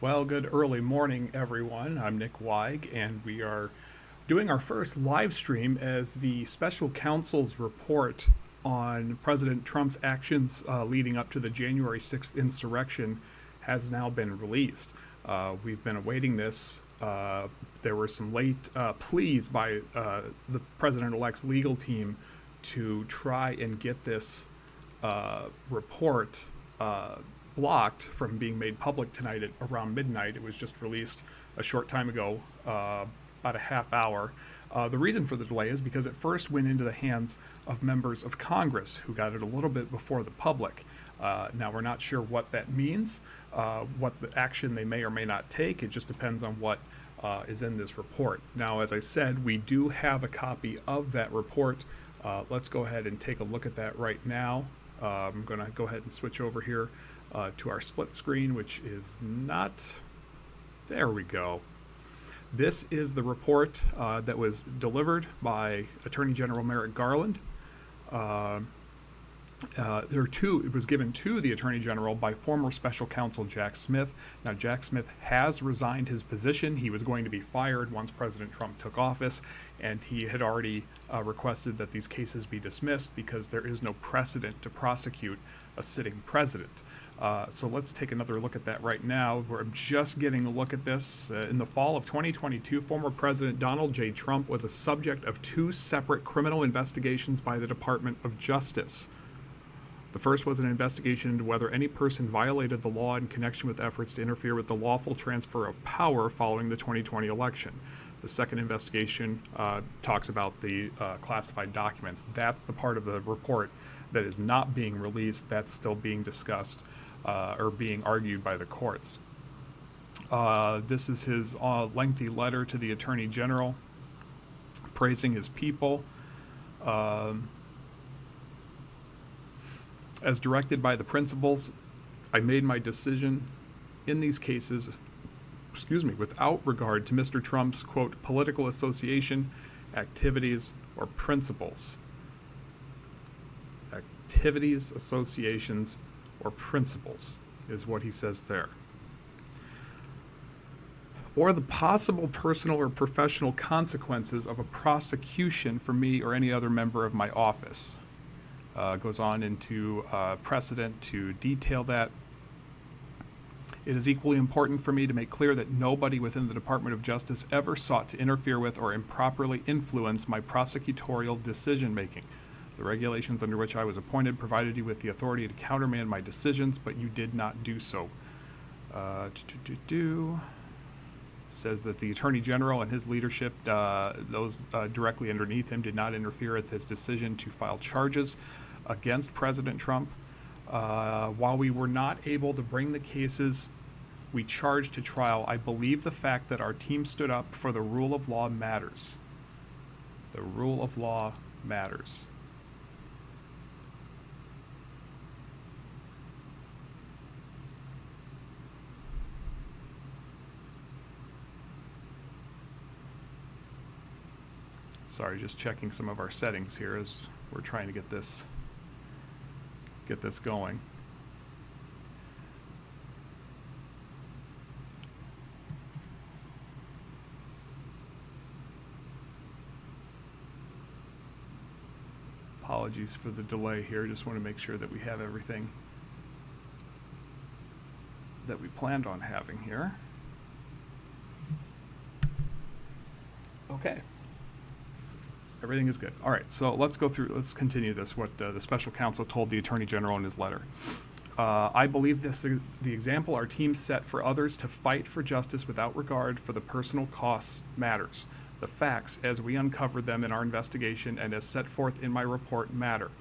Well, good early morning, everyone. I'm Nick Weig, and we are doing our first live stream as the special counsel's report on President Trump's actions leading up to the January 6th insurrection has now been released. We've been awaiting this. There were some late pleas by the president-elect's legal team to try and get this report blocked from being made public tonight at around midnight. It was just released a short time ago, about a half hour. The reason for the delay is because it first went into the hands of members of Congress who got it a little bit before the public. Now, we're not sure what that means, what the action they may or may not take. It just depends on what is in this report. Now, as I said, we do have a copy of that report. Let's go ahead and take a look at that right now. I'm going to go ahead and switch over here to our split screen, which is not, there we go. This is the report that was delivered by Attorney General Merrick Garland. It was given to the Attorney General by former Special Counsel Jack Smith. Now, Jack Smith has resigned his position. He was going to be fired once President Trump took office, and he had already requested that these cases be dismissed because there is no precedent to prosecute a sitting president. So let's take another look at that right now. We're just getting a look at this. In the fall of 2022, former President Donald J. Trump was a subject of two separate criminal investigations by the Department of Justice. The first was an investigation into whether any person violated the law in connection with efforts to interfere with the lawful transfer of power following the 2020 election. The second investigation talks about the classified documents. That's the part of the report that is not being released. That's still being discussed or being argued by the courts. This is his lengthy letter to the Attorney General praising his people. As directed by the principals, I made my decision in these cases, without regard to Mr. Trump's, quote, political association, activities, or principles. Activities, associations, or principles is what he says there. Or the possible personal or professional consequences of a prosecution for me or any other member of my office. Goes on into precedent to detail that. It is equally important for me to make clear that nobody within the Department of Justice ever sought to interfere with or improperly influence my prosecutorial decision-making. The regulations under which I was appointed provided you with the authority to countermand my decisions, but you did not do so. Says that the Attorney General and his leadership, those directly underneath him, did not interfere with his decision to file charges against President Trump. While we were not able to bring the cases we charged to trial, I believe the fact that our team stood up for the rule of law matters. The rule of law matters. Sorry, just checking some of our settings here as we're trying to get this going. Apologies for the delay here. Just want to make sure that we have everything that we planned on having here. Okay. Everything is good. All right, so let's continue this, what the special counsel told the Attorney General in his letter. I believe the example our team set for others to fight for justice without regard for the personal costs matters. The facts, as we uncovered them in our investigation and as set forth in my report, matter.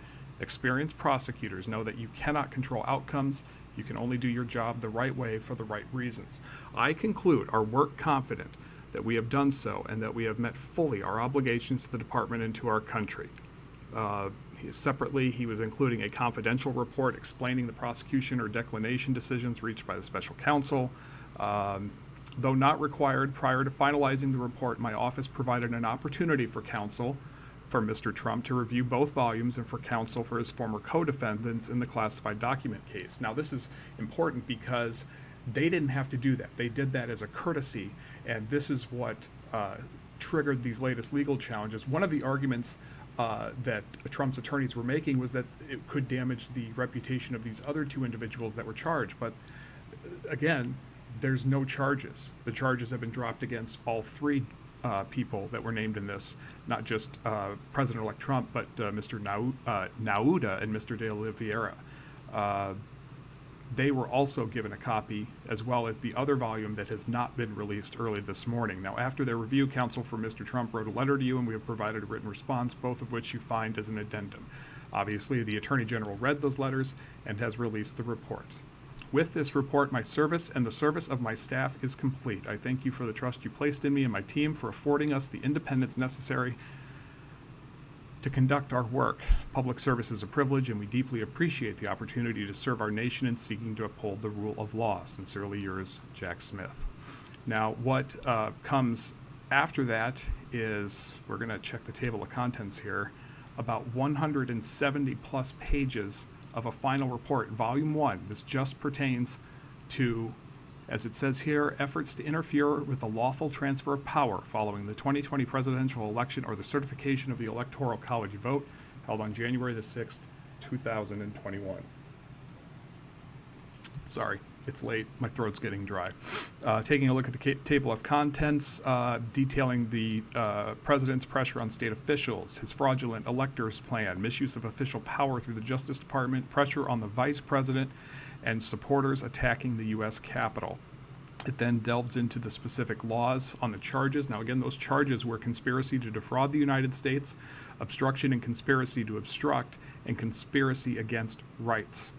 Experienced prosecutors know that you cannot control outcomes. You can only do your job the right way for the right reasons. I conclude our work confident that we have done so and that we have met fully our obligations to the department and to our country. Separately, he was including a confidential report explaining the prosecution or declination decisions reached by the special counsel. Though not required prior to finalizing the report, my office provided an opportunity for counsel for Mr. Trump to review both volumes and for counsel for his former co-defendants in the classified document case. Now, this is important because They didn't have to do that. They did that as a courtesy, and this is what triggered these latest legal challenges. One of the arguments that Trump's attorneys were making was that it could damage the reputation of these other two individuals that were charged. But again, there's no charges. The charges have been dropped against all three people that were named in this, not just President-elect Trump, but Mr. Nauda and Mr. De Oliveira. They were also given a copy, as well as the other volume that has not been released early this morning. Now, after their review, counsel for Mr. Trump wrote a letter to you, and we have provided a written response, both of which you find as an addendum. Obviously, the Attorney General read those letters and has released the report. With this report, my service and the service of my staff is complete. I thank you for the trust you placed in me and my team, for affording us the independence necessary to conduct our work. Public service is a privilege, and we deeply appreciate the opportunity to serve our nation in seeking to uphold the rule of law. Sincerely yours, Jack Smith. Now, what comes after that is, we're going to check the table of contents here, about 170 plus pages of a final report, Volume 1. This just pertains to, as it says here, efforts to interfere with the lawful transfer of power following the 2020 presidential election or the certification of the Electoral College vote held on January the 6th, 2021. Sorry, it's late. My throat's getting dry. Taking a look at the table of contents, detailing the president's pressure on state officials, his fraudulent electors plan, misuse of official power through the Justice Department, pressure on the vice president, and supporters attacking the U.S. Capitol. It then delves into the specific laws on the charges. Now, again, those charges were conspiracy to defraud the United States, obstruction and conspiracy to obstruct, and conspiracy against rights.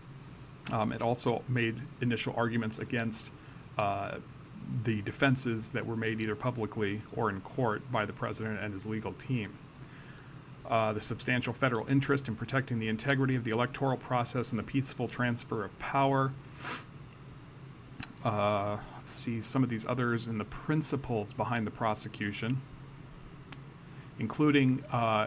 It also made initial arguments against the defenses that were made either publicly or in court by the president and his legal team. The substantial federal interest in protecting the integrity of the electoral process and the peaceful transfer of power. Let's see some of these others and the principles behind the prosecution, including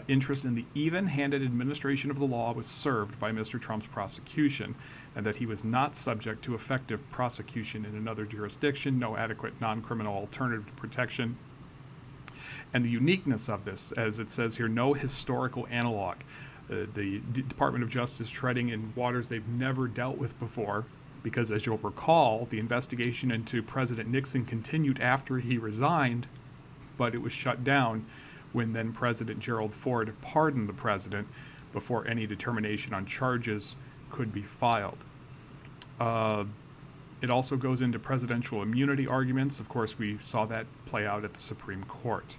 interest in the even-handed administration of the law was served by Mr. Trump's prosecution, and that he was not subject to effective prosecution in another jurisdiction, no adequate non-criminal alternative to protection. And the uniqueness of this, as it says here, no historical analog. The Department of Justice treading in waters they've never dealt with before, because as you'll recall, the investigation into President Nixon continued after he resigned, but it was shut down when then President Gerald Ford pardoned the president before any determination on charges could be filed. It also goes into presidential immunity arguments. Of course, we saw that play out at the Supreme Court.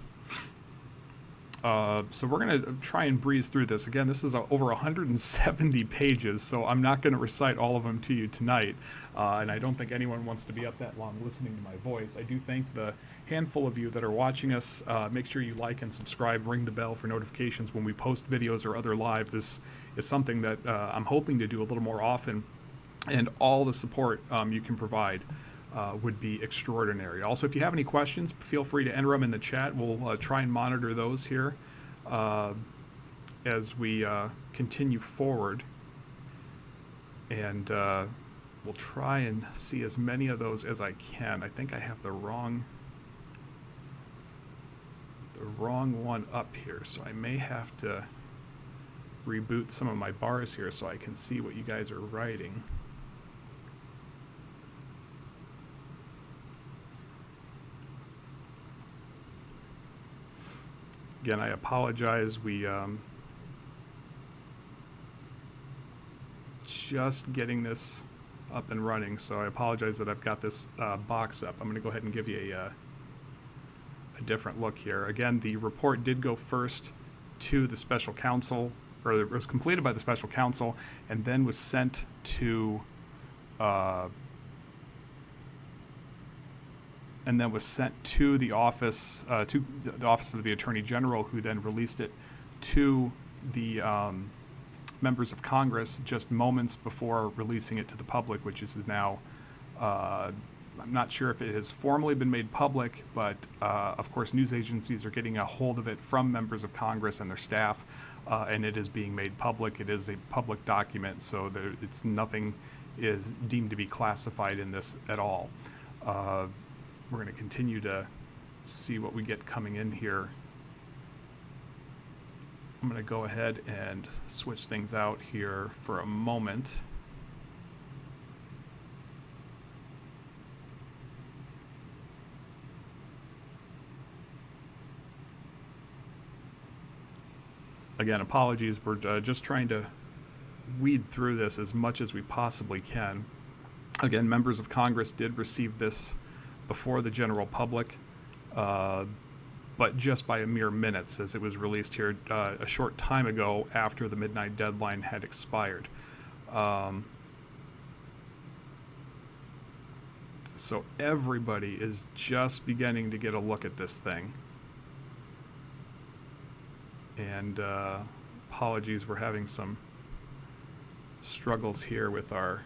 So we're going to try and breeze through this. Again, this is over 170 pages, so I'm not going to recite all of them to you tonight, and I don't think anyone wants to be up that long listening to my voice. I do thank the handful of you that are watching us. Make sure you like and subscribe, ring the bell for notifications when we post videos or other lives. This is something that I'm hoping to do a little more often, and all the support you can provide would be extraordinary. Also, if you have any questions, feel free to enter them in the chat. We'll try and monitor those here as we continue forward, and we'll try and see as many of those as I can. I think I have the wrong one up here, so I may have to reboot some of my bars here so I can see what you guys are writing. Again, I apologize. We just getting this up and running, so I apologize that I've got this box up. I'm going to go ahead and give you a different look here. Again, the report did go first to the special counsel, or it was completed by the special counsel, and then was sent to the office of the Attorney General, who then released it to the members of Congress just moments before releasing it to the public, which is now, I'm not sure if it has formally been made public, but of course news agencies are getting a hold of it from members of Congress and their staff, and it is being made public. It is a public document, so it's nothing is deemed to be classified in this at all. We're going to continue to see what we get coming in here. I'm going to go ahead and switch things out here for a moment. Again, apologies, we're just trying to weed through this as much as we possibly can. Again, members of Congress did receive this before the general public, but just by a mere minutes, as it was released here a short time ago after the midnight deadline had expired. So everybody is just beginning to get a look at this thing. And apologies, we're having some struggles here with our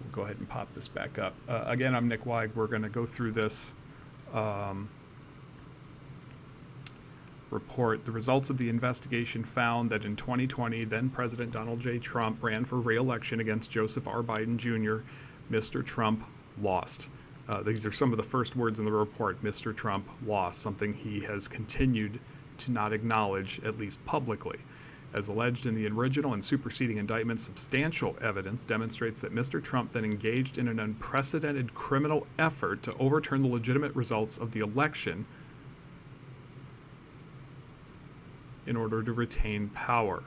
we'll go ahead and pop this back up. Again, I'm Nick Weig. We're going to go through this report. The results of the investigation found that in 2020, then President Donald J. Trump ran for re-election against Joseph R. Biden Jr. Mr. Trump lost. These are some of the first words in the report. Mr. Trump lost, something he has continued to not acknowledge, at least publicly. As alleged in the original and superseding indictment, substantial evidence demonstrates that Mr. Trump then engaged in an unprecedented criminal effort to overturn the legitimate results of the election in order to retain power.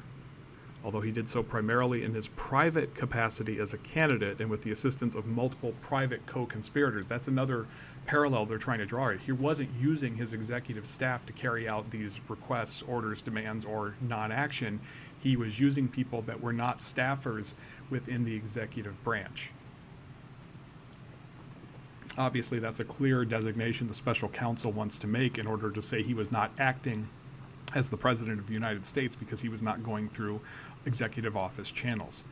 Although he did so primarily in his private capacity as a candidate and with the assistance of multiple private co-conspirators. That's another parallel they're trying to draw. He wasn't using his executive staff to carry out these requests, orders, demands, or non-action. He was using people that were not staffers within the executive branch. Obviously, that's a clear designation the special counsel wants to make in order to say he was not acting as the President of the United States because he was not going through executive office channels.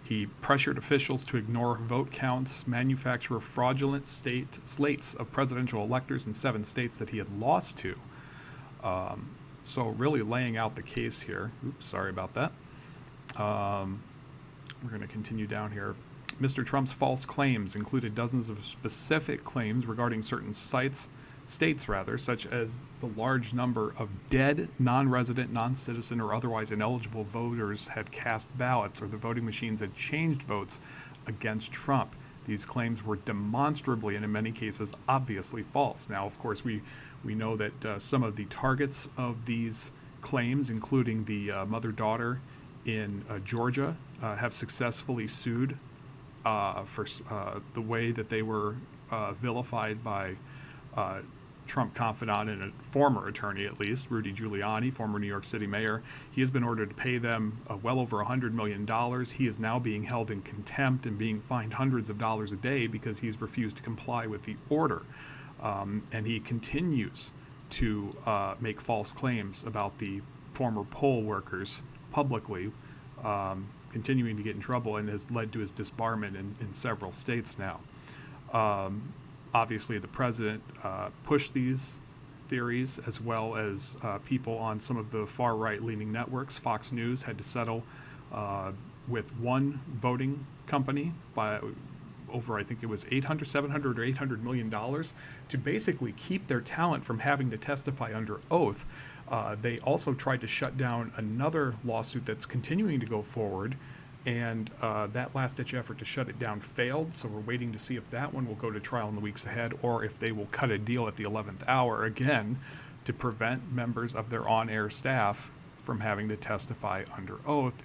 He pressured officials to ignore vote counts, manufacture fraudulent slates of presidential electors in 7 states that he had lost to. So really laying out the case here. Oops, sorry about that. We're going to continue down here. Mr. Trump's false claims included dozens of specific claims regarding certain states, such as the large number of dead, non-resident, non-citizen, or otherwise ineligible voters had cast ballots, or the voting machines had changed votes against Trump. These claims were demonstrably, and in many cases, obviously false. Now, of course, we know that some of the targets of these claims, including the mother-daughter in Georgia, have successfully sued for the way that they were vilified by Trump confidant and a former attorney, at least, Rudy Giuliani, former New York City mayor. He has been ordered to pay them well over $100 million. He is now being held in contempt and being fined hundreds of dollars a day because he's refused to comply with the order. And he continues to make false claims about the former poll workers publicly, continuing to get in trouble, and has led to his disbarment in several states now. Obviously, the president pushed these theories, as well as people on some of the far-right leaning networks. Fox News had to settle with one voting company by over, I think it was $700 or $800 million to basically keep their talent from having to testify under oath. They also tried to shut down another lawsuit that's continuing to go forward, and that last-ditch effort to shut it down failed, so we're waiting to see if that one will go to trial in the weeks ahead, or if they will cut a deal at the 11th hour, again, to prevent members of their on-air staff from having to testify under oath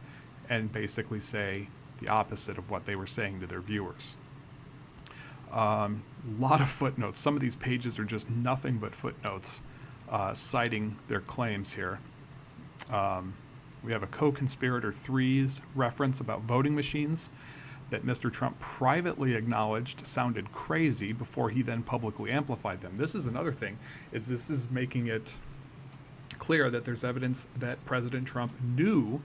and basically say the opposite of what they were saying to their viewers. A lot of footnotes. Some of these pages are just nothing but footnotes citing their claims here. We have a co-conspirator 3's reference about voting machines that Mr. Trump privately acknowledged sounded crazy before he then publicly amplified them. This is another thing, is this is making it clear that there's evidence that President Trump knew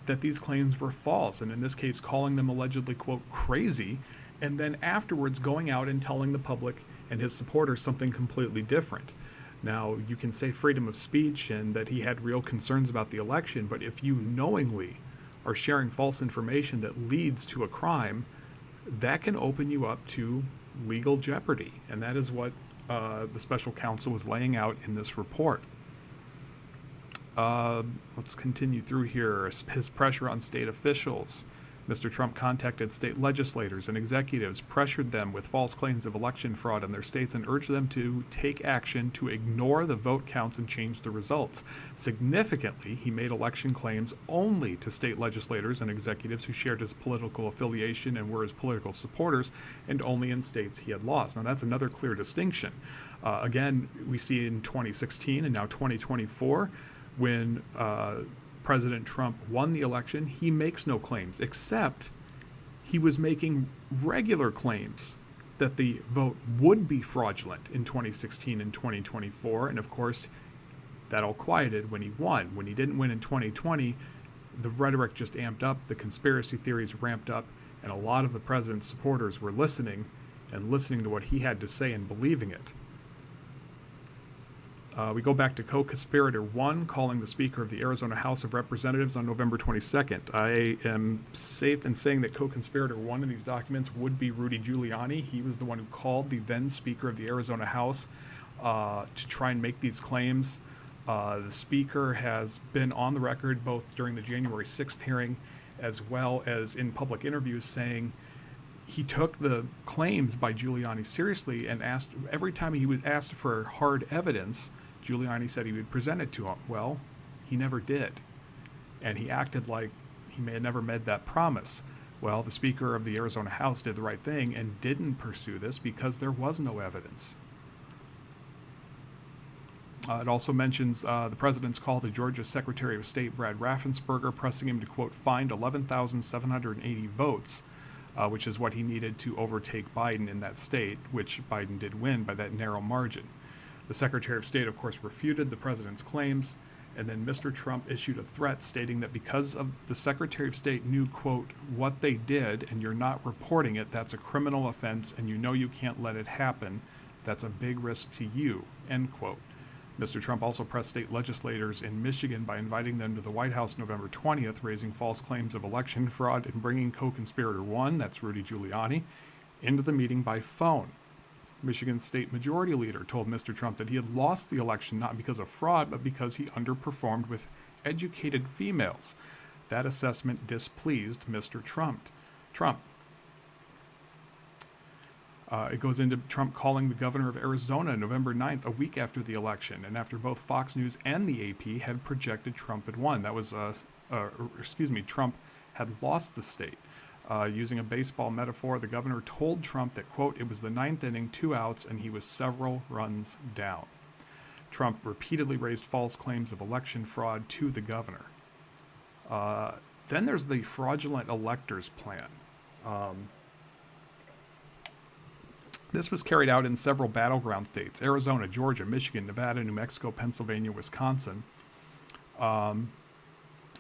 that these claims were false, and in this case calling them allegedly, quote, crazy, and then afterwards going out and telling the public and his supporters something completely different. Now, you can say freedom of speech and that he had real concerns about the election, but if you knowingly are sharing false information that leads to a crime, that can open you up to legal jeopardy. And that is what the special counsel was laying out in this report. Let's continue through here. His pressure on state officials. Mr. Trump contacted state legislators and executives, pressured them with false claims of election fraud in their states, and urged them to take action to ignore the vote counts and change the results. Significantly, he made election claims only to state legislators and executives who shared his political affiliation and were his political supporters, and only in states he had lost. Now, that's another clear distinction. Again, we see in 2016 and now 2024, when President Trump won the election, he makes no claims, except he was making regular claims that the vote would be fraudulent in 2016 and 2024. And of course, that all quieted when he won. When he didn't win in 2020, the rhetoric just amped up, the conspiracy theories ramped up, and a lot of the president's supporters were listening to what he had to say and believing it. We go back to co-conspirator 1 calling the Speaker of the Arizona House of Representatives on November 22nd. I am safe in saying that co-conspirator 1 in these documents would be Rudy Giuliani. He was the one who called the then Speaker of the Arizona House to try and make these claims. The Speaker has been on the record both during the January 6th hearing as well as in public interviews saying he took the claims by Giuliani seriously and asked, every time he was asked for hard evidence, Giuliani said he would present it to him. Well, he never did. And he acted like he may have never made that promise. Well, the Speaker of the Arizona House did the right thing and didn't pursue this because there was no evidence. It also mentions the president's call to Georgia's Secretary of State, Brad Raffensperger, pressing him to, quote, find 11,780 votes, which is what he needed to overtake Biden in that state, which Biden did win by that narrow margin. The Secretary of State, of course, refuted the president's claims, and then Mr. Trump issued a threat stating that because of the Secretary of State knew, quote, what they did and you're not reporting it, that's a criminal offense and you know you can't let it happen. That's a big risk to you, end quote. Mr. Trump also pressed state legislators in Michigan by inviting them to the White House November 20th, raising false claims of election fraud and bringing co-conspirator 1, that's Rudy Giuliani, into the meeting by phone. Michigan State Majority Leader told Mr. Trump that he had lost the election not because of fraud, but because he underperformed with educated females. That assessment displeased Mr. Trump. It goes into Trump calling the governor of Arizona November 9th, a week after the election, and after both Fox News and the AP had projected Trump had won. That was, Trump had lost the state. Using a baseball metaphor, the governor told Trump that, quote, it was the ninth inning, 2 outs, and he was several runs down. Trump repeatedly raised false claims of election fraud to the governor. Then there's the fraudulent electors plan. This was carried out in several battleground states: Arizona, Georgia, Michigan, Nevada, New Mexico, Pennsylvania, Wisconsin. And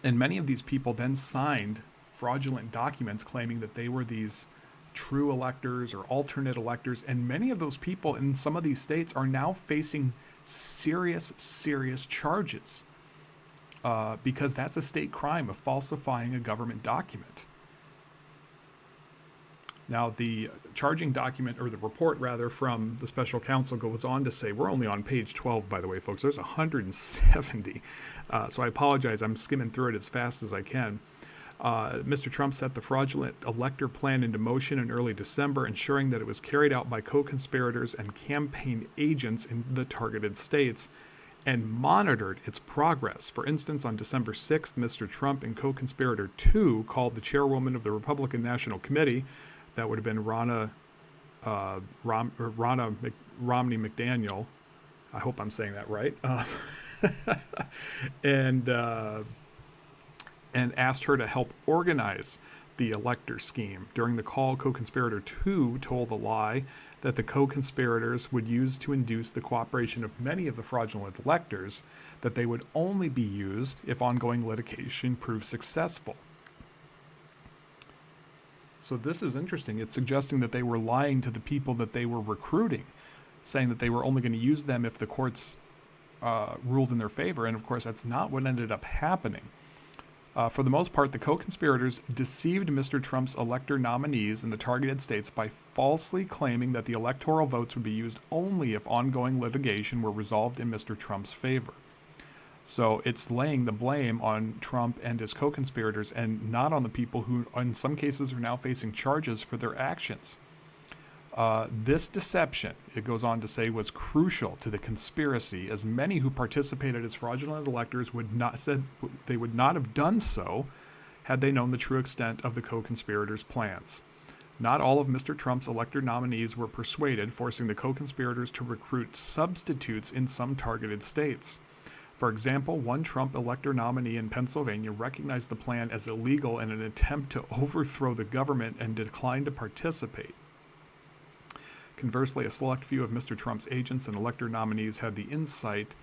many of these people then signed fraudulent documents claiming that they were these true electors or alternate electors. And many of those people in some of these states are now facing serious charges because that's a state crime of falsifying a government document. Now, the charging document, or the report rather, from the special counsel goes on to say, we're only on page 12, by the way, folks. There's 170. So I apologize. I'm skimming through it as fast as I can. Mr. Trump set the fraudulent elector plan into motion in early December, ensuring that it was carried out by co-conspirators and campaign agents in the targeted states, and monitored its progress. For instance, on December 6th, Mr. Trump and co-conspirator 2 called the chairwoman of the Republican National Committee, that would have been Romney McDaniel. I hope I'm saying that right. And asked her to help organize the elector scheme. During the call, co-conspirator 2 told the lie that the co-conspirators would use to induce the cooperation of many of the fraudulent electors, that they would only be used if ongoing litigation proved successful. So this is interesting. It's suggesting that they were lying to the people that they were recruiting. saying that they were only going to use them if the courts ruled in their favor. And of course, that's not what ended up happening. For the most part, the co-conspirators deceived Mr. Trump's elector nominees in the targeted states by falsely claiming that the electoral votes would be used only if ongoing litigation were resolved in Mr. Trump's favor. So it's laying the blame on Trump and his co-conspirators and not on the people who, in some cases, are now facing charges for their actions. This deception, it goes on to say, was crucial to the conspiracy, as many who participated as fraudulent electors would not have done so had they known the true extent of the co-conspirators' plans. Not all of Mr. Trump's elector nominees were persuaded, forcing the co-conspirators to recruit substitutes in some targeted states. For example, one Trump elector nominee in Pennsylvania recognized the plan as illegal in an attempt to overthrow the government and declined to participate. Conversely, a select few of Mr. Trump's agents and elector nominees had the insight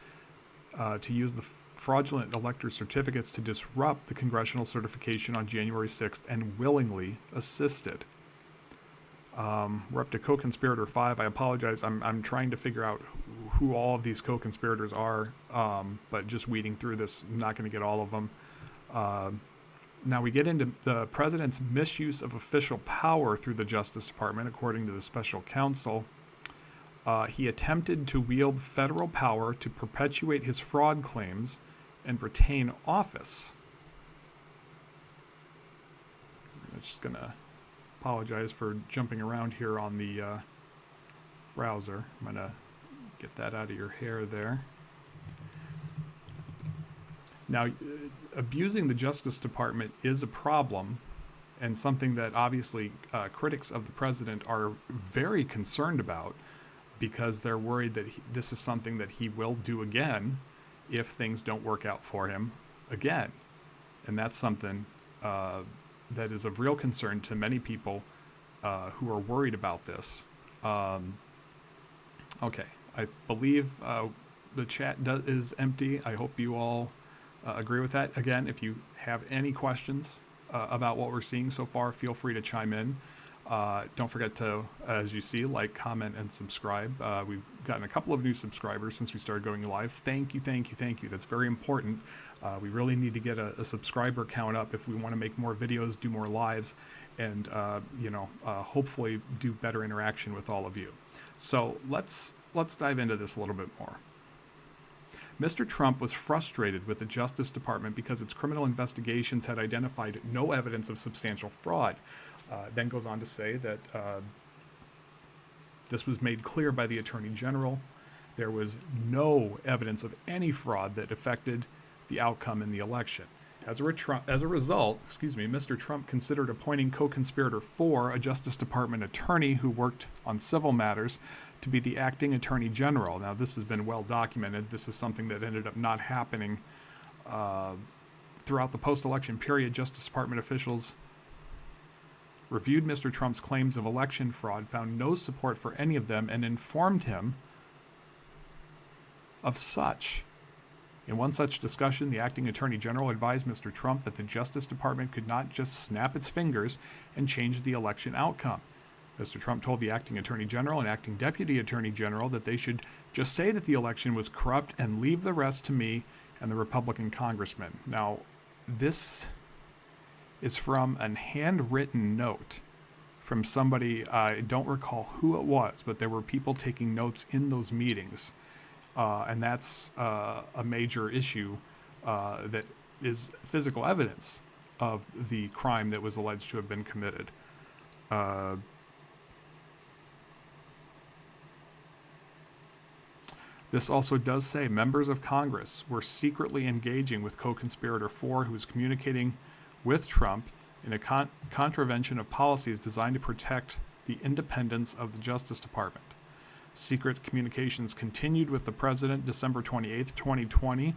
to use the fraudulent elector certificates to disrupt the congressional certification on January 6th and willingly assisted. We're up to co-conspirator 5. I apologize. I'm trying to figure out who all of these co-conspirators are, but just weeding through this, I'm not going to get all of them. Now we get into the president's misuse of official power through the Justice Department, according to the special counsel. He attempted to wield federal power to perpetuate his fraud claims and retain office. I'm just going to apologize for jumping around here on the browser. I'm going to get that out of your hair there. Now, abusing the Justice Department is a problem and something that obviously critics of the president are very concerned about, because they're worried that this is something that he will do again if things don't work out for him again. And that's something that is of real concern to many people who are worried about this. Okay, I believe the chat is empty. I hope you all agree with that. Again, if you have any questions about what we're seeing so far, feel free to chime in. Don't forget to, as you see, like, comment, and subscribe. We've gotten a couple of new subscribers since we started going live. Thank you, thank you, thank you. That's very important. We really need to get a subscriber count up if we want to make more videos, do more lives, and hopefully do better interaction with all of you. So let's dive into this a little bit more. Mr. Trump was frustrated with the Justice Department because its criminal investigations had identified no evidence of substantial fraud. Then goes on to say that this was made clear by the Attorney General. There was no evidence of any fraud that affected the outcome in the election. As a result, Mr. Trump considered appointing co-conspirator 4, a Justice Department attorney who worked on civil matters, to be the acting Attorney General. Now, this has been well documented. This is something that ended up not happening throughout the post-election period. Justice Department officials reviewed Mr. Trump's claims of election fraud, found no support for any of them, and informed him of such. In one such discussion, the acting Attorney General advised Mr. Trump that the Justice Department could not just snap its fingers and change the election outcome. Mr. Trump told the acting Attorney General and acting Deputy Attorney General that they should just say that the election was corrupt and leave the rest to me and the Republican congressman. Now, this is from a handwritten note from somebody, I don't recall who it was, but there were people taking notes in those meetings. And that's a major issue that is physical evidence of the crime that was alleged to have been committed. This also does say members of Congress were secretly engaging with co-conspirator 4, who was communicating with Trump in a contravention of policies designed to protect the independence of the Justice Department. Secret communications continued with the president December 28th, 2020.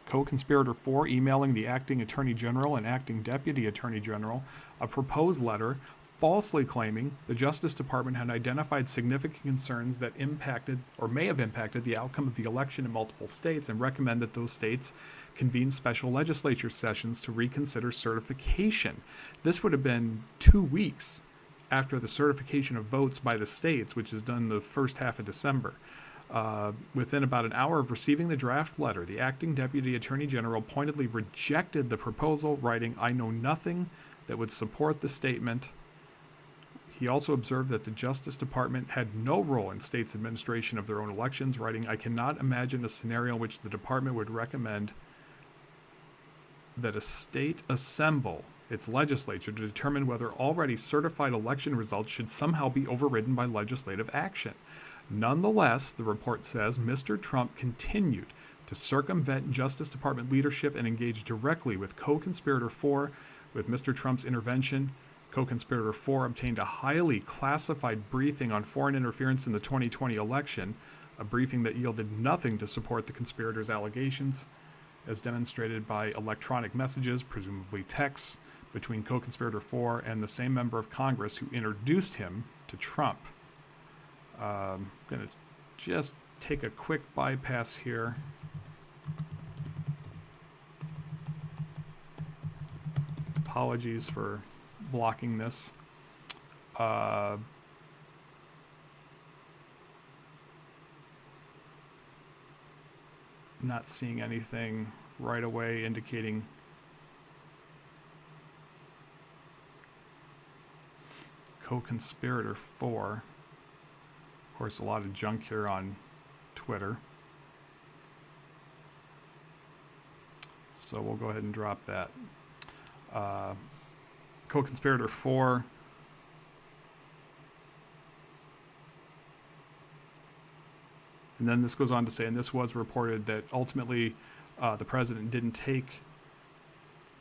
Co-conspirator 4 emailing the acting Attorney General and acting Deputy Attorney General a proposed letter falsely claiming the Justice Department had identified significant concerns that impacted or may have impacted the outcome of the election in multiple states, and recommend that those states convene special legislature sessions to reconsider certification. This would have been 2 weeks after the certification of votes by the states, which is done the first half of December. Within about an hour of receiving the draft letter, the acting deputy attorney general pointedly rejected the proposal, writing, "I know nothing that would support the statement." He also observed that the Justice Department had no role in states' administration of their own elections, writing, "I cannot imagine a scenario in which the department would recommend that a state assemble its legislature to determine whether already certified election results should somehow be overridden by legislative action." Nonetheless, the report says, Mr. Trump continued to circumvent Justice Department leadership and engage directly with co-conspirator 4. With Mr. Trump's intervention, co-conspirator 4 obtained a highly classified briefing on foreign interference in the 2020 election, a briefing that yielded nothing to support the conspirators' allegations, as demonstrated by electronic messages, presumably texts, between co-conspirator 4 and the same member of Congress who introduced him to Trump. I'm going to just take a quick bypass here. Apologies for blocking this. Not seeing anything right away indicating co-conspirator 4. Of course, a lot of junk here on Twitter. So we'll go ahead and drop that. Co-conspirator 4. And then this goes on to say, and this was reported, that ultimately the president didn't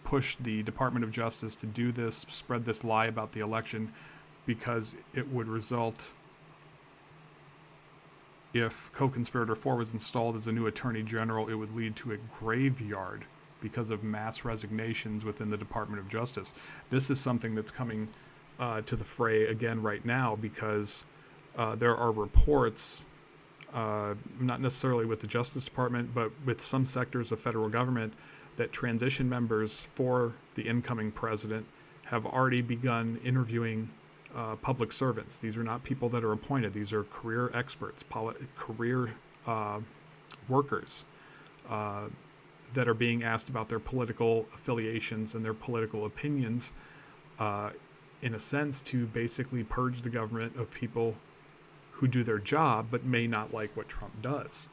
push the Department of Justice to do this, spread this lie about the election, because it would result, if co-conspirator 4 was installed as a new attorney general, it would lead to a graveyard because of mass resignations within the Department of Justice. This is something that's coming to the fray again right now, because there are reports, not necessarily with the Justice Department, but with some sectors of federal government, that transition members for the incoming president have already begun interviewing public servants. These are not people that are appointed. These are career experts, career workers that are being asked about their political affiliations and their political opinions, in a sense, to basically purge the government of people who do their job but may not like what Trump does.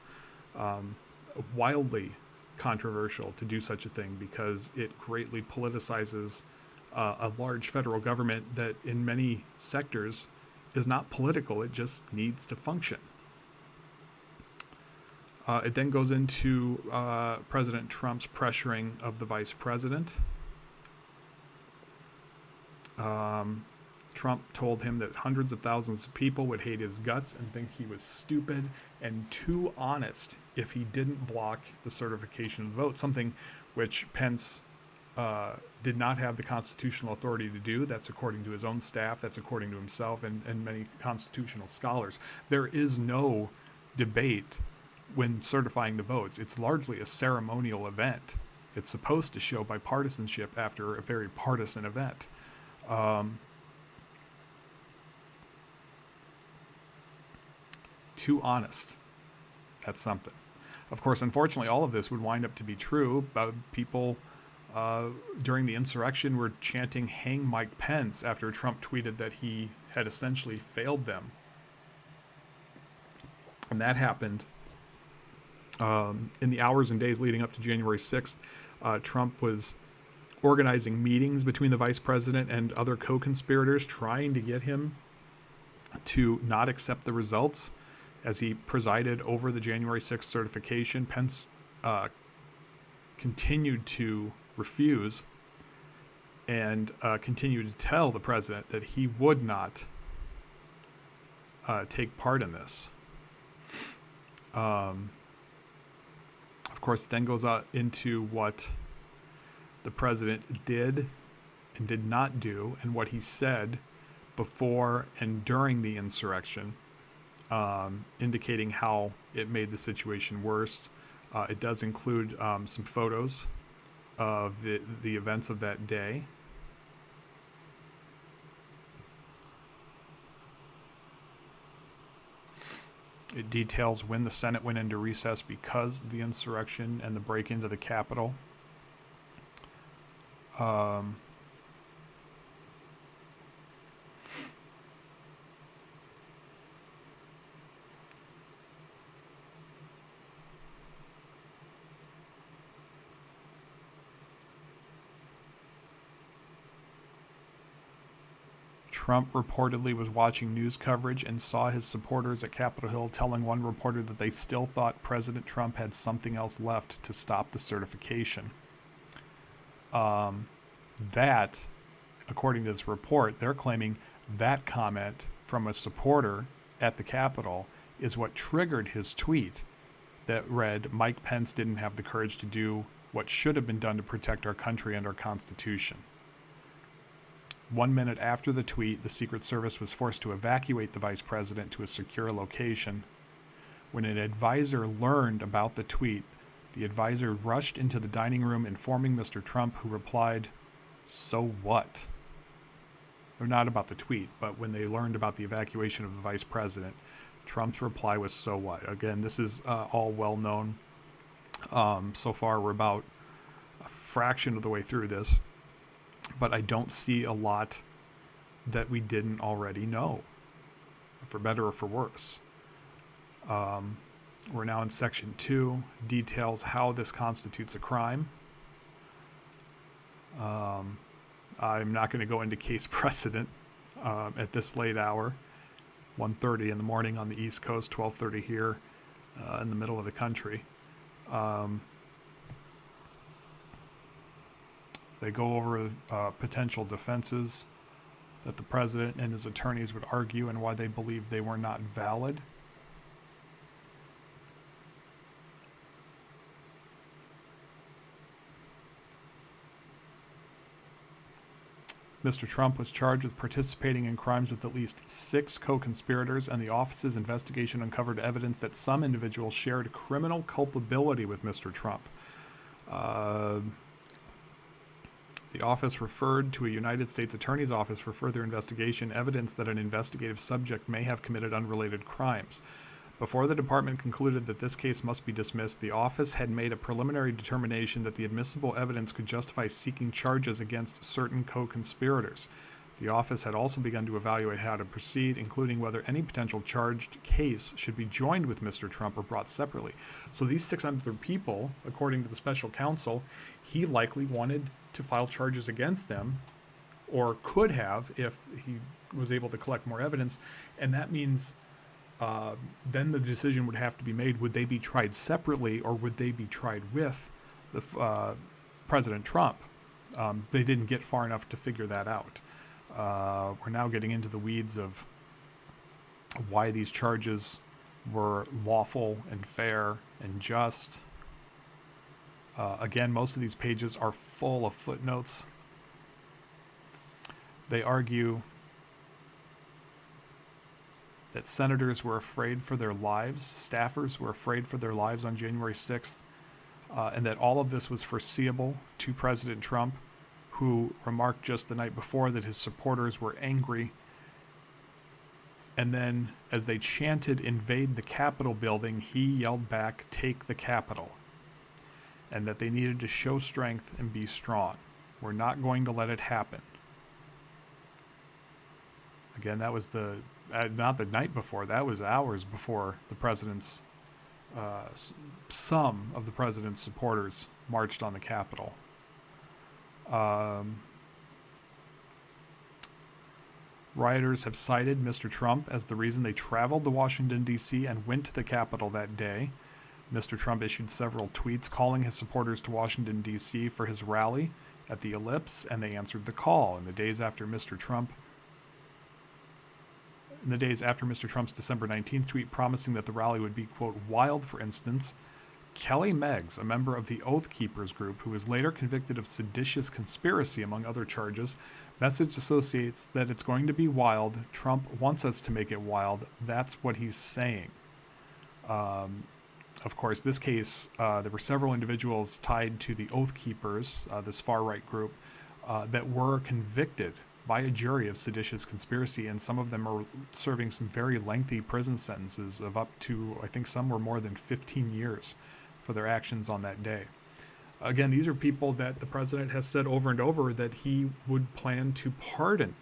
Wildly controversial to do such a thing, because it greatly politicizes a large federal government that in many sectors is not political. It just needs to function. It then goes into President Trump's pressuring of the vice president. Trump told him that hundreds of thousands of people would hate his guts and think he was stupid and too honest if he didn't block the certification of the vote, something which Pence did not have the constitutional authority to do. That's according to his own staff. That's according to himself and many constitutional scholars. There is no debate when certifying the votes. It's largely a ceremonial event. It's supposed to show bipartisanship after a very partisan event. Too honest. That's something. Of course, unfortunately, all of this would wind up to be true. People during the insurrection were chanting "Hang Mike Pence" after Trump tweeted that he had essentially failed them. And that happened in the hours and days leading up to January 6th. Trump was organizing meetings between the vice president and other co-conspirators, trying to get him to not accept the results. As he presided over the January 6th certification, Pence continued to refuse and continued to tell the president that he would not take part in this. Of course, it then goes out into what the president did and did not do, and what he said before and during the insurrection, indicating how it made the situation worse. It does include some photos of the events of that day. It details when the Senate went into recess because of the insurrection and the break into the Capitol. Trump reportedly was watching news coverage and saw his supporters at Capitol Hill telling one reporter that they still thought President Trump had something else left to stop the certification. That, according to this report, they're claiming that comment from a supporter at the Capitol is what triggered his tweet that read, "Mike Pence didn't have the courage to do what should have been done to protect our country and our Constitution." 1 minute after the tweet, the Secret Service was forced to evacuate the vice president to a secure location. When an advisor learned about the tweet, the advisor rushed into the dining room informing Mr. Trump, who replied, "So what?" Or not about the tweet, but when they learned about the evacuation of the vice president, Trump's reply was, "So what?" Again, this is all well known. So far, we're about a fraction of the way through this. But I don't see a lot that we didn't already know, for better or for worse. We're now in section 2, details how this constitutes a crime. I'm not going to go into case precedent at this late hour, 1:30 in the morning on the East Coast, 12:30 here in the middle of the country. They go over potential defenses that the president and his attorneys would argue and why they believe they were not valid. Mr. Trump was charged with participating in crimes with at least 6 co-conspirators, and the office's investigation uncovered evidence that some individuals shared criminal culpability with Mr. Trump. The office referred to a United States Attorney's Office for further investigation, evidence that an investigative subject may have committed unrelated crimes. Before the department concluded that this case must be dismissed, the office had made a preliminary determination that the admissible evidence could justify seeking charges against certain co-conspirators. The office had also begun to evaluate how to proceed, including whether any potential charged case should be joined with Mr. Trump or brought separately. So these 600 people, according to the special counsel, he likely wanted to file charges against them, or could have if he was able to collect more evidence. And that means then the decision would have to be made, would they be tried separately or would they be tried with the President Trump? They didn't get far enough to figure that out. We're now getting into the weeds of why these charges were lawful and fair and just. Again, most of these pages are full of footnotes. They argue that senators were afraid for their lives, staffers were afraid for their lives on January 6th, and that all of this was foreseeable to President Trump, who remarked just the night before that his supporters were angry. And then, as they chanted, "Invade the Capitol building," he yelled back, "Take the Capitol," and that they needed to show strength and be strong. We're not going to let it happen. Again, that was not the night before, that was hours before the president's, some of the president's supporters marched on the Capitol. Rioters have cited Mr. Trump as the reason they traveled to Washington, D.C. and went to the Capitol that day. Mr. Trump issued several tweets calling his supporters to Washington, D.C. for his rally at the Ellipse, and they answered the call. In the days after Mr. Trump's December 19th tweet promising that the rally would be, quote, wild, for instance, Kelly Meggs, a member of the Oath Keepers group, who was later convicted of seditious conspiracy, among other charges, message associates that it's going to be wild. Trump wants us to make it wild. That's what he's saying. Of course, this case, there were several individuals tied to the Oath Keepers, this far-right group, that were convicted by a jury of seditious conspiracy, and some of them are serving some very lengthy prison sentences of up to, I think some were more than 15 years for their actions on that day. Again, these are people that the president has said over and over that he would plan to pardon.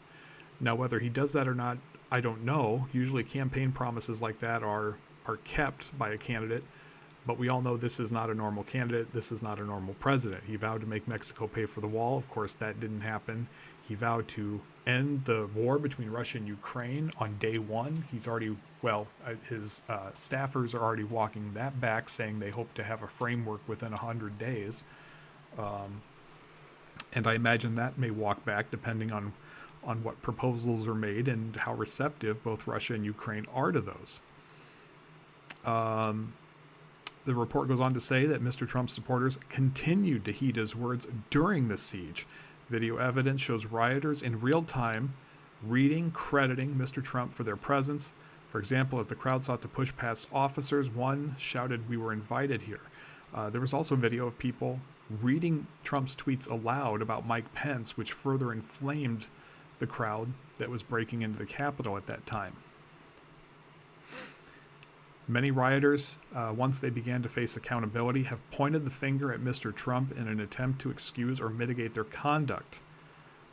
Now, whether he does that or not, I don't know. Usually campaign promises like that are kept by a candidate, but we all know this is not a normal candidate. This is not a normal president. He vowed to make Mexico pay for the wall. Of course, that didn't happen. He vowed to end the war between Russia and Ukraine on day one. He's already, his staffers are already walking that back, saying they hope to have a framework within 100 days. And I imagine that may walk back depending on what proposals are made and how receptive both Russia and Ukraine are to those. The report goes on to say that Mr. Trump's supporters continued to heed his words during the siege. Video evidence shows rioters in real time crediting Mr. Trump for their presence. For example, as the crowd sought to push past officers, one shouted, "We were invited here." There was also video of people reading Trump's tweets aloud about Mike Pence, which further inflamed the crowd that was breaking into the Capitol at that time. Many rioters, once they began to face accountability, have pointed the finger at Mr. Trump in an attempt to excuse or mitigate their conduct.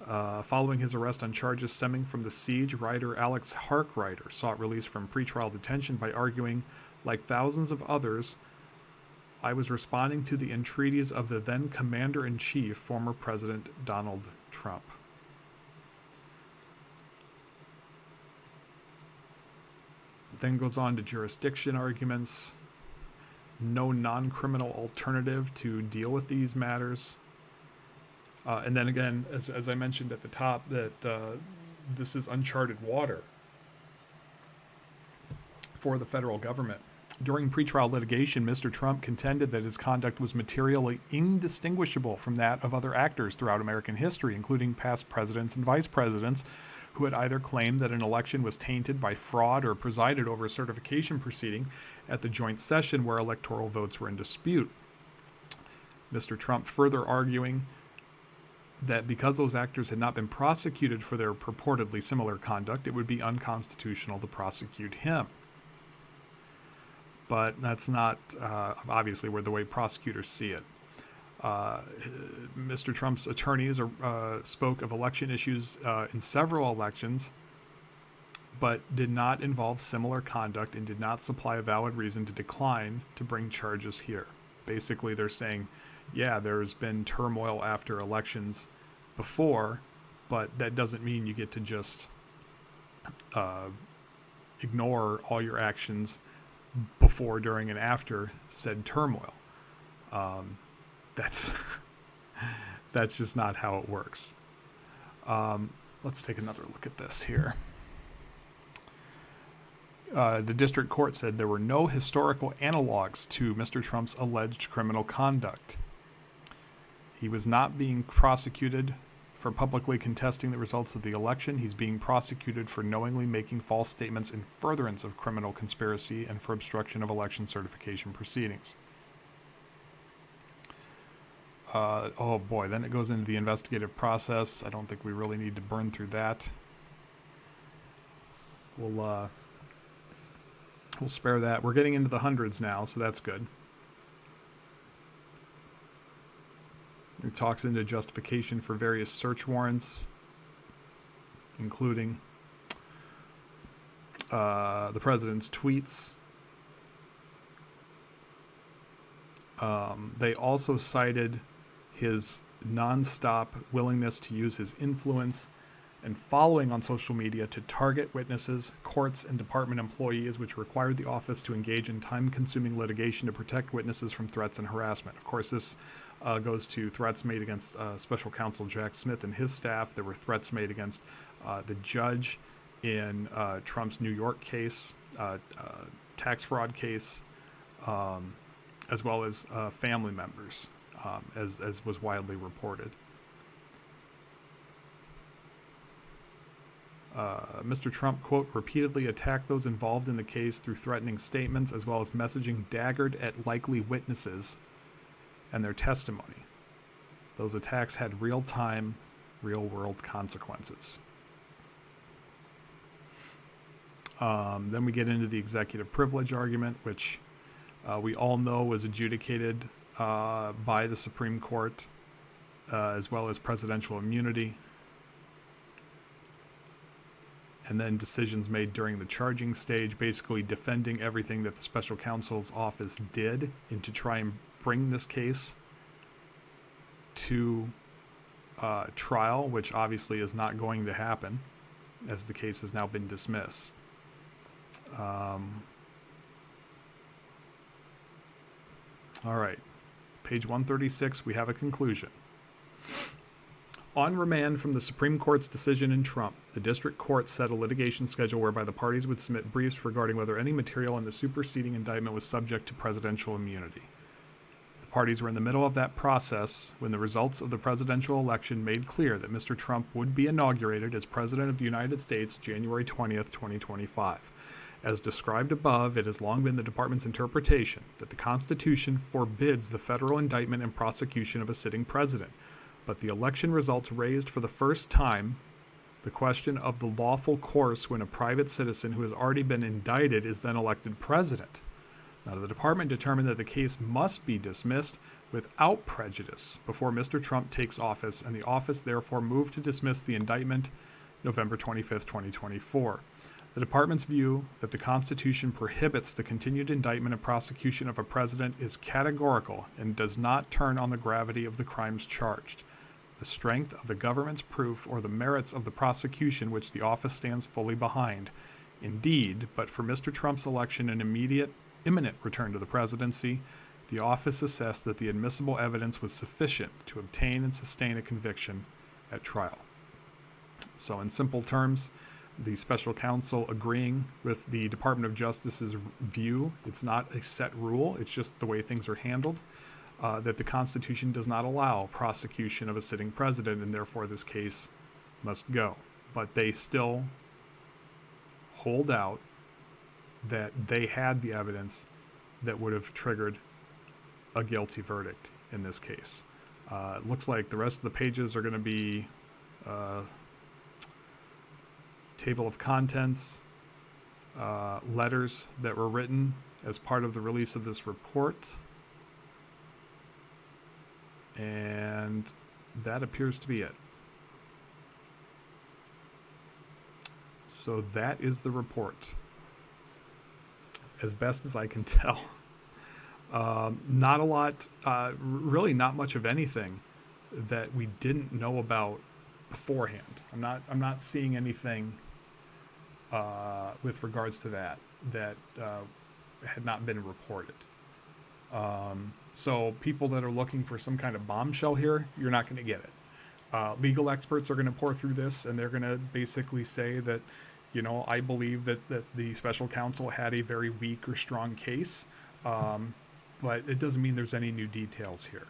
Following his arrest on charges stemming from the siege, writer Alex Harkrider sought release from pretrial detention by arguing, like thousands of others, "I was responding to the entreaties of the then Commander-in-Chief, former President Donald Trump." Then goes on to jurisdiction arguments. No non-criminal alternative to deal with these matters. And then again, as I mentioned at the top, that this is uncharted water for the federal government. During pretrial litigation, Mr. Trump contended that his conduct was materially indistinguishable from that of other actors throughout American history, including past presidents and vice presidents who had either claimed that an election was tainted by fraud or presided over a certification proceeding at the joint session where electoral votes were in dispute. Mr. Trump further arguing that because those actors had not been prosecuted for their purportedly similar conduct, it would be unconstitutional to prosecute him. But that's not obviously the way prosecutors see it. Mr. Trump's attorneys spoke of election issues in several elections, but did not involve similar conduct and did not supply a valid reason to decline to bring charges here. Basically, they're saying, yeah, there's been turmoil after elections before, but that doesn't mean you get to just ignore all your actions before, during, and after said turmoil. That's just not how it works. Let's take another look at this here. The district court said there were no historical analogs to Mr. Trump's alleged criminal conduct. He was not being prosecuted for publicly contesting the results of the election. He's being prosecuted for knowingly making false statements in furtherance of criminal conspiracy and for obstruction of election certification proceedings. Oh boy, then it goes into the investigative process. I don't think we really need to burn through that. We'll spare that. We're getting into the hundreds now, so that's good. It talks into justification for various search warrants, including the president's tweets. They also cited his nonstop willingness to use his influence and following on social media to target witnesses, courts, and department employees, which required the office to engage in time-consuming litigation to protect witnesses from threats and harassment. Of course, this goes to threats made against Special Counsel Jack Smith and his staff. There were threats made against the judge in Trump's New York case, tax fraud case, as well as family members, as was widely reported. Mr. Trump, quote, repeatedly attacked those involved in the case through threatening statements as well as messaging daggered at likely witnesses and their testimony. Those attacks had real-time, real-world consequences. Then we get into the executive privilege argument, which we all know was adjudicated by the Supreme Court, as well as presidential immunity. And then decisions made during the charging stage, basically defending everything that the special counsel's office did and to try and bring this case to trial, which obviously is not going to happen as the case has now been dismissed. All right, page 136, we have a conclusion. On remand from the Supreme Court's decision in Trump, the district court set a litigation schedule whereby the parties would submit briefs regarding whether any material in the superseding indictment was subject to presidential immunity. The parties were in the middle of that process when the results of the presidential election made clear that Mr. Trump would be inaugurated as President of the United States January 20th, 2025. As described above, it has long been the department's interpretation that the Constitution forbids the federal indictment and prosecution of a sitting president. But the election results raised for the first time the question of the lawful course when a private citizen who has already been indicted is then elected president. Now, the department determined that the case must be dismissed without prejudice before Mr. Trump takes office, and the office therefore moved to dismiss the indictment November 25th, 2024. The department's view that the Constitution prohibits the continued indictment and prosecution of a president is categorical and does not turn on the gravity of the crimes charged, the strength of the government's proof, or the merits of the prosecution which the office stands fully behind. Indeed, but for Mr. Trump's election and imminent return to the presidency, the office assessed that the admissible evidence was sufficient to obtain and sustain a conviction at trial. So in simple terms, the special counsel agreeing with the Department of Justice's view, it's not a set rule, it's just the way things are handled, that the Constitution does not allow prosecution of a sitting president, and therefore this case must go. But they still hold out that they had the evidence that would have triggered a guilty verdict in this case. It looks like the rest of the pages are going to be table of contents, letters that were written as part of the release of this report, and that appears to be it. So that is the report, as best as I can tell. Not a lot, really not much of anything that we didn't know about beforehand. I'm not seeing anything with regards to that had not been reported. So people that are looking for some kind of bombshell here, you're not going to get it. Legal experts are going to pour through this, and they're going to basically say that, I believe that the special counsel had a very weak or strong case, but it doesn't mean there's any new details here.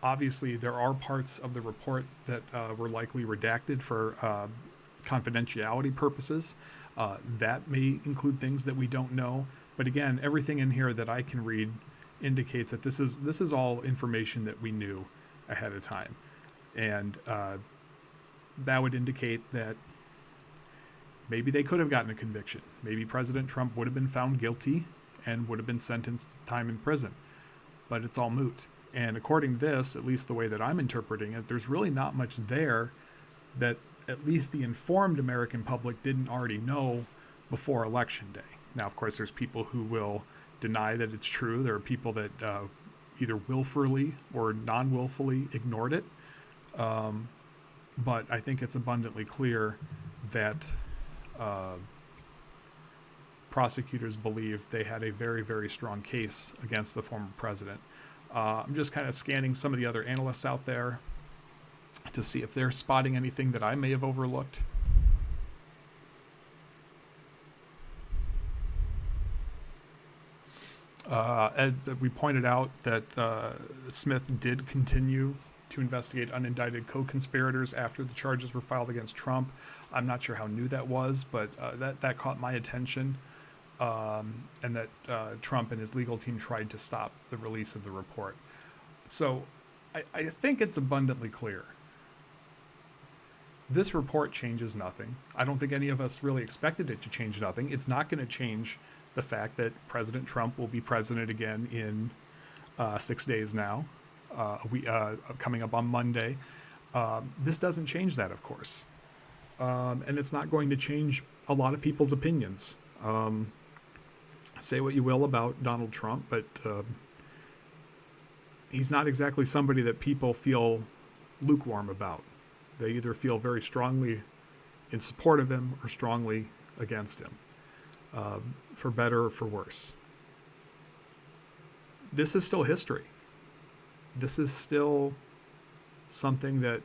Obviously, there are parts of the report that were likely redacted for confidentiality purposes. That may include things that we don't know. But again, everything in here that I can read indicates that this is all information that we knew ahead of time. And that would indicate that maybe they could have gotten a conviction. Maybe President Trump would have been found guilty and would have been sentenced to time in prison. But it's all moot. And according to this, at least the way that I'm interpreting it, there's really not much there that at least the informed American public didn't already know before Election Day. Now, of course, there's people who will deny that it's true. There are people that either willfully or non-willfully ignored it. But I think it's abundantly clear that prosecutors believe they had a very, very strong case against the former president. I'm just kind of scanning some of the other analysts out there to see if they're spotting anything that I may have overlooked. We pointed out that Smith did continue to investigate unindicted co-conspirators after the charges were filed against Trump. I'm not sure how new that was, but that caught my attention, and that Trump and his legal team tried to stop the release of the report. So I think it's abundantly clear This report changes nothing. I don't think any of us really expected it to change nothing. It's not going to change the fact that President Trump will be president again in 6 days now, coming up on Monday. This doesn't change that, of course. And it's not going to change a lot of people's opinions. Say what you will about Donald Trump, but he's not exactly somebody that people feel lukewarm about. They either feel very strongly in support of him or strongly against him, for better or for worse. This is still history. This is still something that,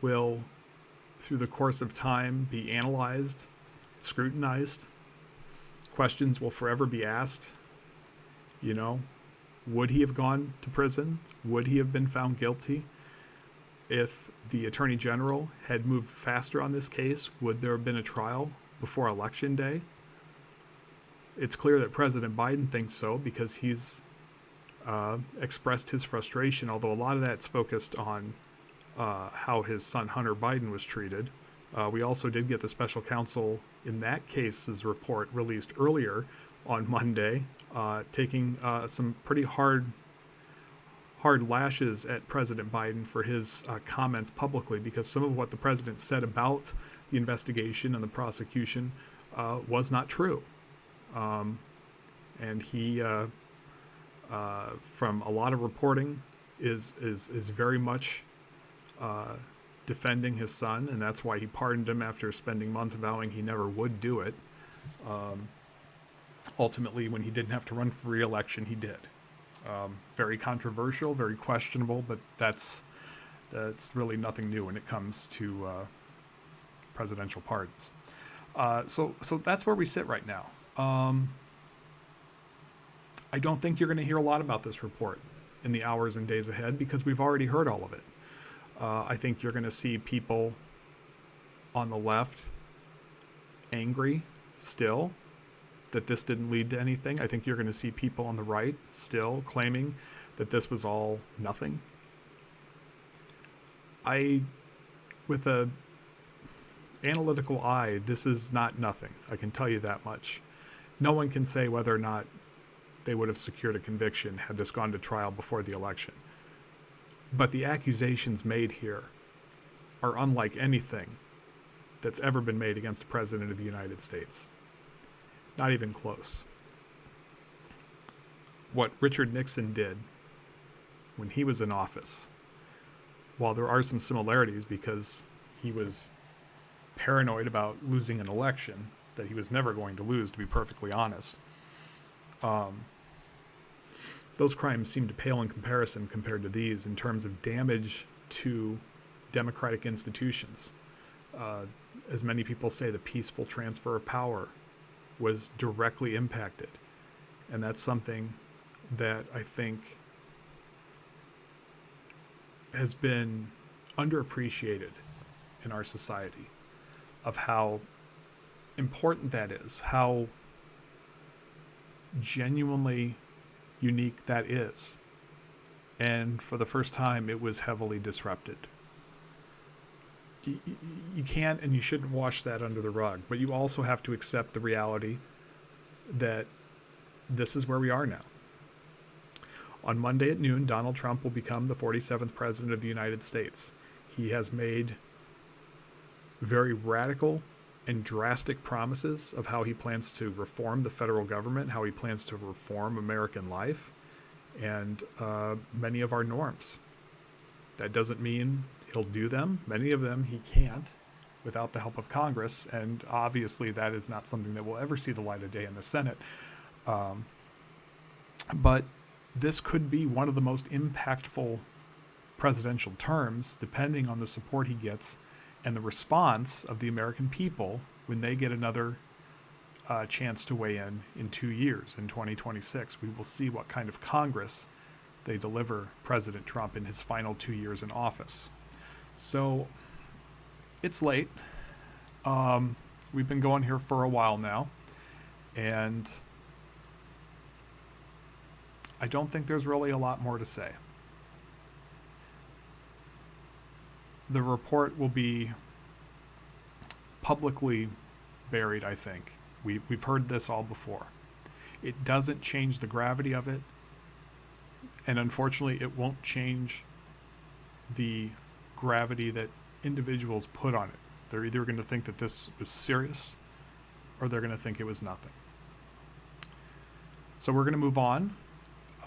will, through the course of time, be analyzed, scrutinized. Questions will forever be asked. Would he have gone to prison? Would he have been found guilty? If the Attorney General had moved faster on this case, would there have been a trial before Election Day? It's clear that President Biden thinks so because he's expressed his frustration, although a lot of that's focused on how his son Hunter Biden was treated. We also did get the special counsel in that case's report released earlier on Monday, taking some pretty hard lashes at President Biden for his comments publicly, because some of what the president said about the investigation and the prosecution was not true. And he, from a lot of reporting, is very much defending his son, and that's why he pardoned him after spending months vowing he never would do it. Ultimately, when he didn't have to run for re-election, he did. Very controversial, very questionable, but that's really nothing new when it comes to presidential pardons. So that's where we sit right now. I don't think you're going to hear a lot about this report in the hours and days ahead because we've already heard all of it. I think you're going to see people on the left angry still that this didn't lead to anything. I think you're going to see people on the right still claiming that this was all nothing. With a analytical eye, this is not nothing. I can tell you that much. No one can say whether or not they would have secured a conviction had this gone to trial before the election. But the accusations made here are unlike anything that's ever been made against the President of the United States. Not even close. What Richard Nixon did when he was in office, while there are some similarities because he was paranoid about losing an election that he was never going to lose, to be perfectly honest, those crimes seem to pale in comparison compared to these in terms of damage to democratic institutions. As many people say, the peaceful transfer of power was directly impacted. And that's something that I think has been underappreciated in our society, of how important that is, how genuinely unique that is. And for the first time, it was heavily disrupted. You can't and you shouldn't wash that under the rug, but you also have to accept the reality that this is where we are now. On Monday at noon, Donald Trump will become the 47th President of the United States. He has made very radical and drastic promises of how he plans to reform the federal government, how he plans to reform American life, and many of our norms. That doesn't mean he'll do them. Many of them he can't without the help of Congress, and obviously that is not something that will ever see the light of day in the Senate. But this could be one of the most impactful presidential terms, depending on the support he gets and the response of the American people when they get another chance to weigh in 2 years, in 2026. We will see what kind of Congress they deliver President Trump in his final 2 years in office. So it's late. We've been going here for a while now, and I don't think there's really a lot more to say. the report will be publicly buried, I think. We've heard this all before. It doesn't change the gravity of it, and unfortunately, it won't change the gravity that individuals put on it. They're either going to think that this was serious, or they're going to think it was nothing. So we're going to move on.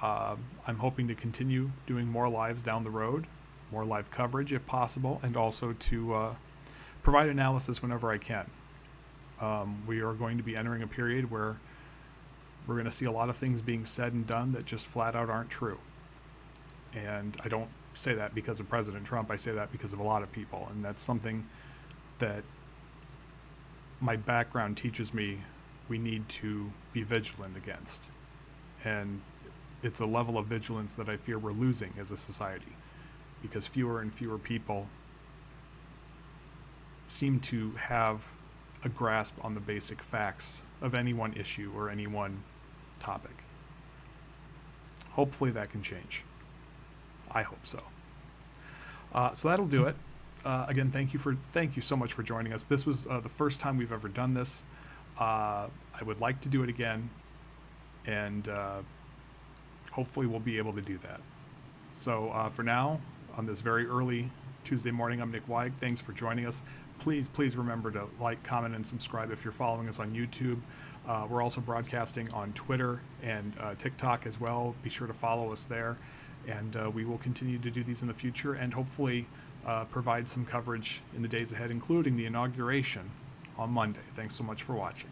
I'm hoping to continue doing more lives down the road, more live coverage if possible, and also to provide analysis whenever I can. We are going to be entering a period where we're going to see a lot of things being said and done that just flat out aren't true. And I don't say that because of President Trump. I say that because of a lot of people. And that's something that my background teaches me we need to be vigilant against. And it's a level of vigilance that I fear we're losing as a society, because fewer and fewer people seem to have a grasp on the basic facts of any one issue or any one topic. Hopefully that can change. I hope so. So that'll do it. Again, thank you so much for joining us. This was the first time we've ever done this. I would like to do it again, and hopefully we'll be able to do that. So for now, on this very early Tuesday morning, I'm Nick Weig. Thanks for joining us. Please remember to like, comment, and subscribe if you're following us on YouTube. We're also broadcasting on Twitter and TikTok as well. Be sure to follow us there. And we will continue to do these in the future, and hopefully provide some coverage in the days ahead, including the inauguration on Monday. Thanks so much for watching.